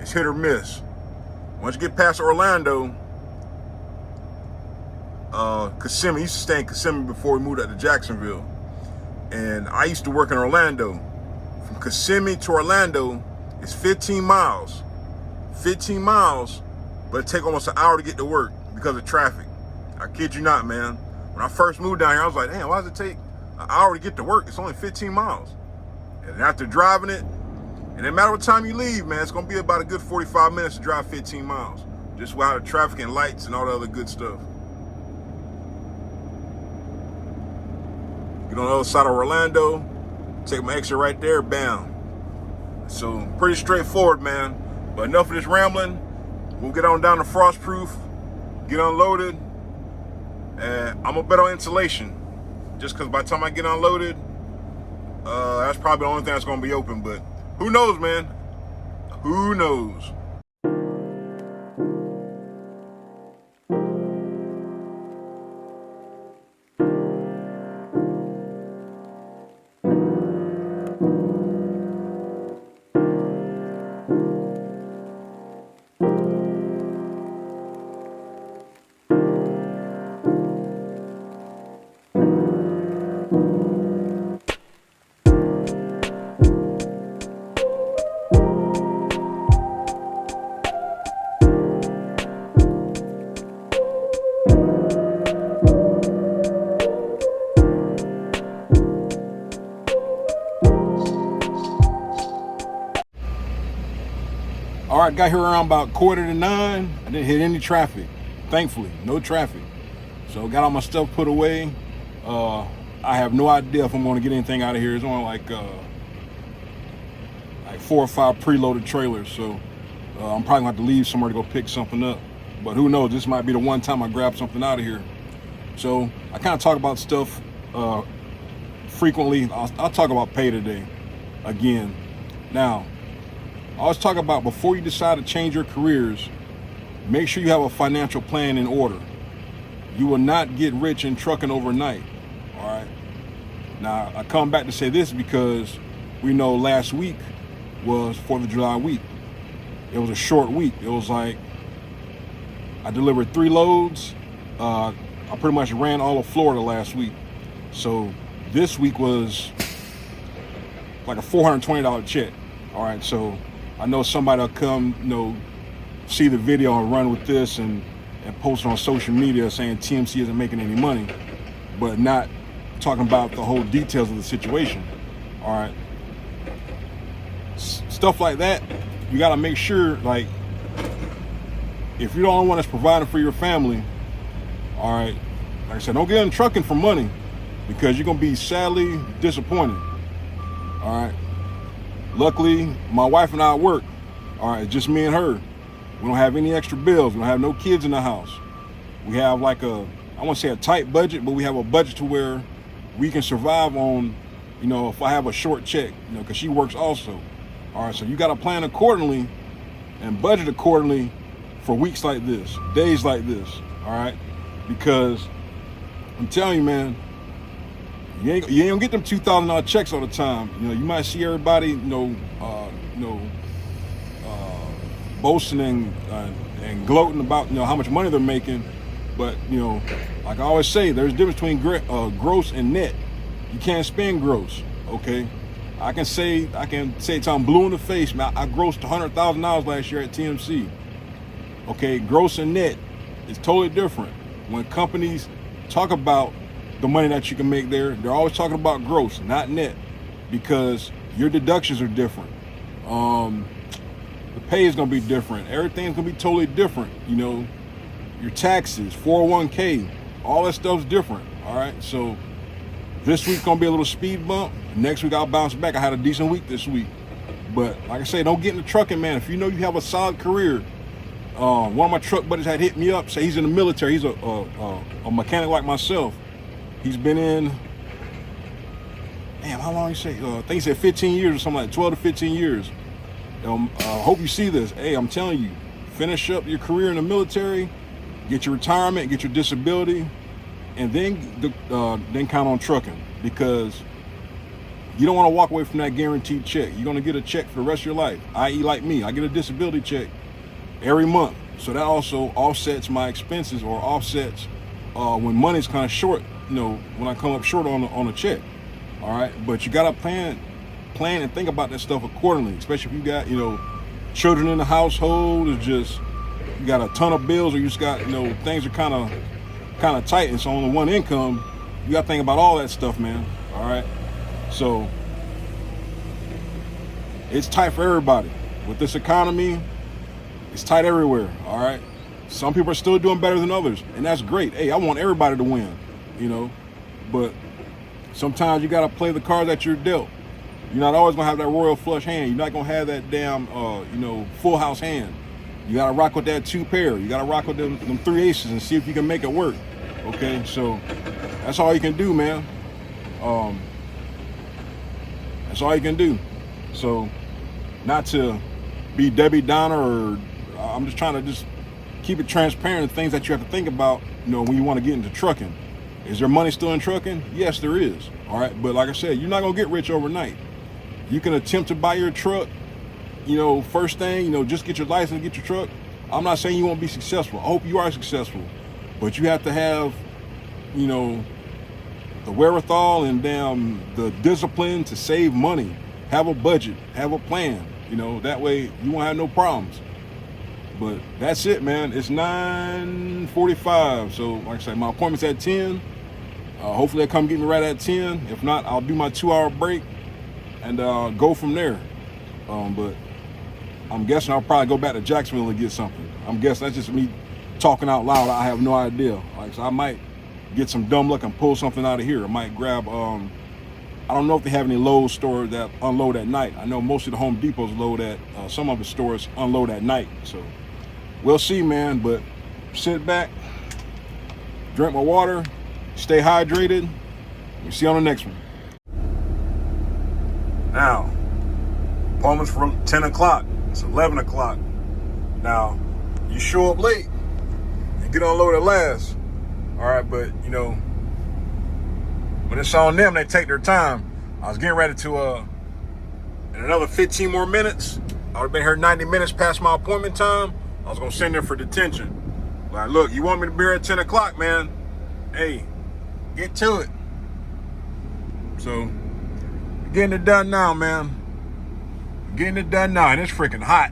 is hit or miss. Once you get past Orlando, Kissimmee, I used to stay in Kissimmee before we moved out to Jacksonville. And I used to work in Orlando. From Kissimmee to Orlando is 15 miles. 15 miles, but it take almost an hour to get to work because of traffic. I kid you not, man. When I first moved down here, I was like, damn, why does it take an hour to get to work? It's only 15 miles. And after driving it, and no matter what time you leave, man, it's gonna be about a good 45 minutes to drive 15 miles. Just without the traffic and lights and all the other good stuff. Get on the other side of Orlando, take my exit right there, bam. So pretty straightforward, man. But enough of this rambling. We'll get on down to Frostproof, get unloaded, and I'm gonna bet on insulation. Just because by the time I get unloaded, that's probably the only thing that's gonna be open. But who knows, man? Who knows? All right, got here around about 8:45. I didn't hit any traffic, thankfully, no traffic. So got all my stuff put away. I have no idea if I'm gonna get anything out of here. It's only like 4 or 5 preloaded trailers. So I'm probably gonna have to leave somewhere to go pick something up. But who knows, this might be the one time I grab something out of here. So I kind of talk about stuff frequently. I'll talk about pay today again. Now, I always talk about, before you decide to change your careers, make sure you have a financial plan in order. You will not get rich in trucking overnight, all right? Now, I come back to say this because we know last week was 4th of July week. It was a short week. It was like, I delivered 3 loads. I pretty much ran all of Florida last week. So this week was like a $420 check, all right? So I know somebody will come, see the video and run with this and post it on social media saying TMC isn't making any money, but not talking about the whole details of the situation. All right. Stuff like that, you got to make sure, like, if you're the only one that's providing for your family, all right, like I said, don't get in trucking for money, because you're going to be sadly disappointed. All right. Luckily, my wife and I work. All right, just me and her. We don't have any extra bills. We don't have no kids in the house. We have like I won't say a tight budget, but we have a budget to where we can survive on, if I have a short check, because she works also. All right, so you got to plan accordingly and budget accordingly for weeks like this, days like this, all right? Because I'm telling you, man, you ain't gonna get them $2,000 checks all the time. You might see everybody, boasting and gloating about, how much money they're making. But, like I always say, there's a difference between gross and net. You can't spend gross, okay? I can say till I'm blue in the face, man, I grossed $100,000 last year at TMC. Okay, gross and net is totally different. When companies talk about the money that you can make there, they're always talking about gross, not net, because your deductions are different. The pay is gonna be different. Everything's gonna be totally different. Your taxes, 401k, all that stuff's different. All right, so this week's gonna be a little speed bump. Next week I'll bounce back. I had a decent week this week, but like I say, don't get into trucking, man. If you have a solid career. One of my truck buddies had hit me up, say he's in the military. He's a mechanic like myself. He's been in damn, how long you say? I think he said 15 years or something like 12 to 15 years. Hope you see this. Hey, I'm telling you, finish up your career in the military, get your retirement, get your disability, and then count on trucking, because you don't want to walk away from that guaranteed check. You're going to get a check for the rest of your life, i.e. like me, I get a disability check every month. So that also offsets my expenses, or offsets when money's kind of short, when I come up short on a check. All right, but you got to plan and think about that stuff accordingly, especially if you got, children in the household, or just you got a ton of bills, or you just got, things are kind of tight, and so on the one income, you got to think about all that stuff, man. All right, so it's tight for everybody with this economy. It's tight everywhere. All right, some people are still doing better than others, and that's great. Hey, I want everybody to win, but sometimes you got to play the cards that you're dealt. You're not always gonna have that royal flush hand. You're not gonna have that damn, full house hand. You gotta rock with that 2 pair. You gotta rock with them 3 aces and see if you can make it work. Okay, so that's all you can do, man. That's all you can do. So, not to be Debbie Downer, or I'm just trying to just keep it transparent. Things that you have to think about, when you want to get into trucking. Is there money still in trucking? Yes, there is. All right, but like I said, you're not gonna get rich overnight. You can attempt to buy your truck, first thing, just get your license, get your truck. I'm not saying you won't be successful. I hope you are successful, but you have to have, the wherewithal and the discipline to save money, have a budget, have a plan, that way you won't have no problems. But that's it, man. It's 9:45. So like I said, my appointment's at 10. Hopefully they'll come get me right at 10. If not, I'll do my 2-hour break and go from there. But I'm guessing I'll probably go back to Jacksonville and get something. I'm guessing that's just me talking out loud. I have no idea. So I might get some dumb luck and pull something out of here. I might grab, I don't know if they have any Lowe's stores that unload at night. I know most of the Home Depots load at, some of the stores unload at night. So we'll see, man. But sit back, drink my water, stay hydrated. We'll see you on the next one. Now, appointment's for 10 o'clock. It's 11 o'clock. Now, you show up late, you get unloaded last. All right, but, when it's on them, they take their time. I was getting ready to, in another 15 more minutes, I would have been here 90 minutes past my appointment time. I was going to send them for detention. Like, look, you want me to be here at 10 o'clock, man? Hey, get to it. So, getting it done now, man. Getting it done now, and it's freaking hot.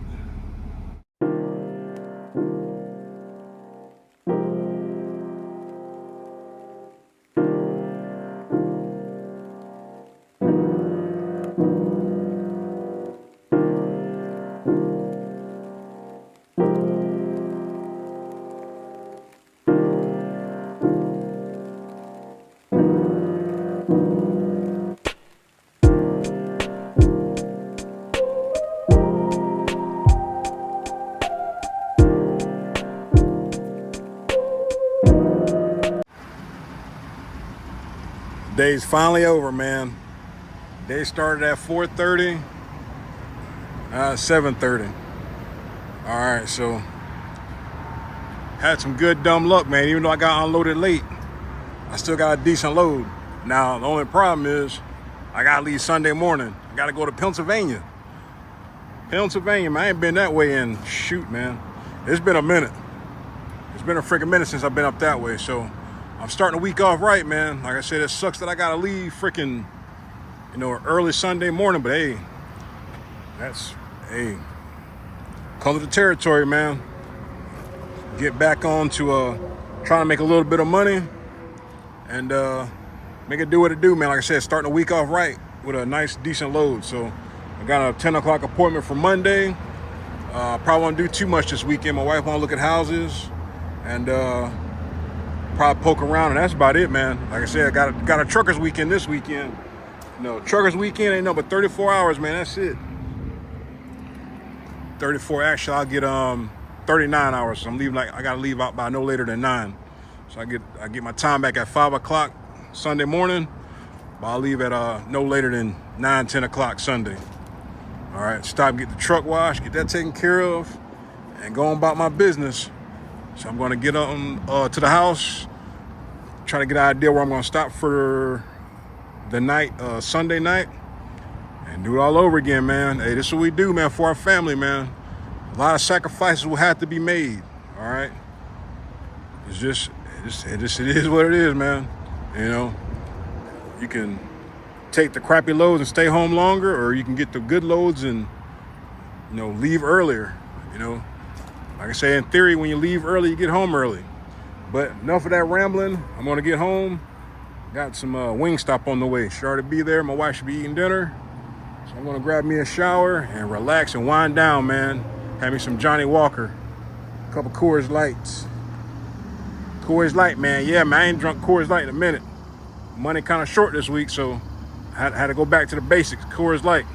Day's finally over, man. Day started at 4:30, 7:30. All right, so had some good dumb luck, man. Even though I got unloaded late, I still got a decent load. Now, the only problem is I got to leave Sunday morning. I got to go to Pennsylvania. Man, I ain't been that way in, shoot, man. It's been a minute. It's been a freaking minute since I've been up that way, so I'm starting the week off right, man. Like I said, it sucks that I gotta leave freaking, early Sunday morning, but hey, color the territory, man. Get back on to trying to make a little bit of money and make it do what it do, man. Like I said, starting the week off right with a nice, decent load. So I got a 10 o'clock appointment for Monday. Probably won't do too much this weekend. My wife want to look at houses and probably poke around, and that's about it, man. Like I said, I got a truckers weekend this weekend. Truckers weekend ain't no but 34 hours, man. That's it. 34. Actually, I'll get 39 hours. So I'm leaving I gotta leave out by no later than 9. So I get my time back at 5 o'clock Sunday morning. but I'll leave at no later than 9, 10 o'clock Sunday. All right, stop, get the truck washed, get that taken care of, and go on about my business. So I'm going to get on to the house, try to get an idea where I'm going to stop for the night, Sunday night, and do it all over again, man. Hey, this is what we do, man, for our family, man. A lot of sacrifices will have to be made, all right? It is what it is, man. You know, you can take the crappy loads and stay home longer, or you can get the good loads and, you know, leave earlier. You know, like I say, in theory, when you leave early, you get home early. But enough of that rambling. I'm gonna get home. Got some Wingstop on the way. Sure to be there. My wife should be eating dinner, so I'm gonna grab me a shower and relax and wind down, man. Have me some Johnny Walker, a couple Coors Lights. Coors Light, man. Yeah, man, I ain't drunk Coors Light in a minute. Money kind of short this week, so I had to go back to the basics. Coors Light.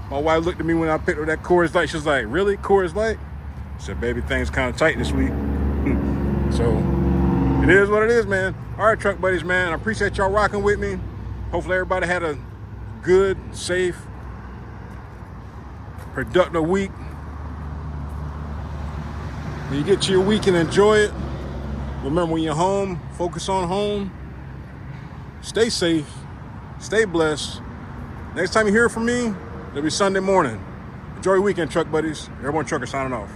My wife looked at me when I picked up that Coors Light. She was like, really, Coors Light? I said, baby, things kind of tight this week. So it is what it is, man. All right, truck buddies, man. I appreciate y'all rocking with me. Hopefully everybody had a good, safe, productive week. When you get to your weekend, enjoy it. Remember, when you're home, focus on home. Stay safe. Stay blessed. Next time you hear from me, it'll be Sunday morning. Enjoy your weekend, truck buddies. Everyone, trucker signing off.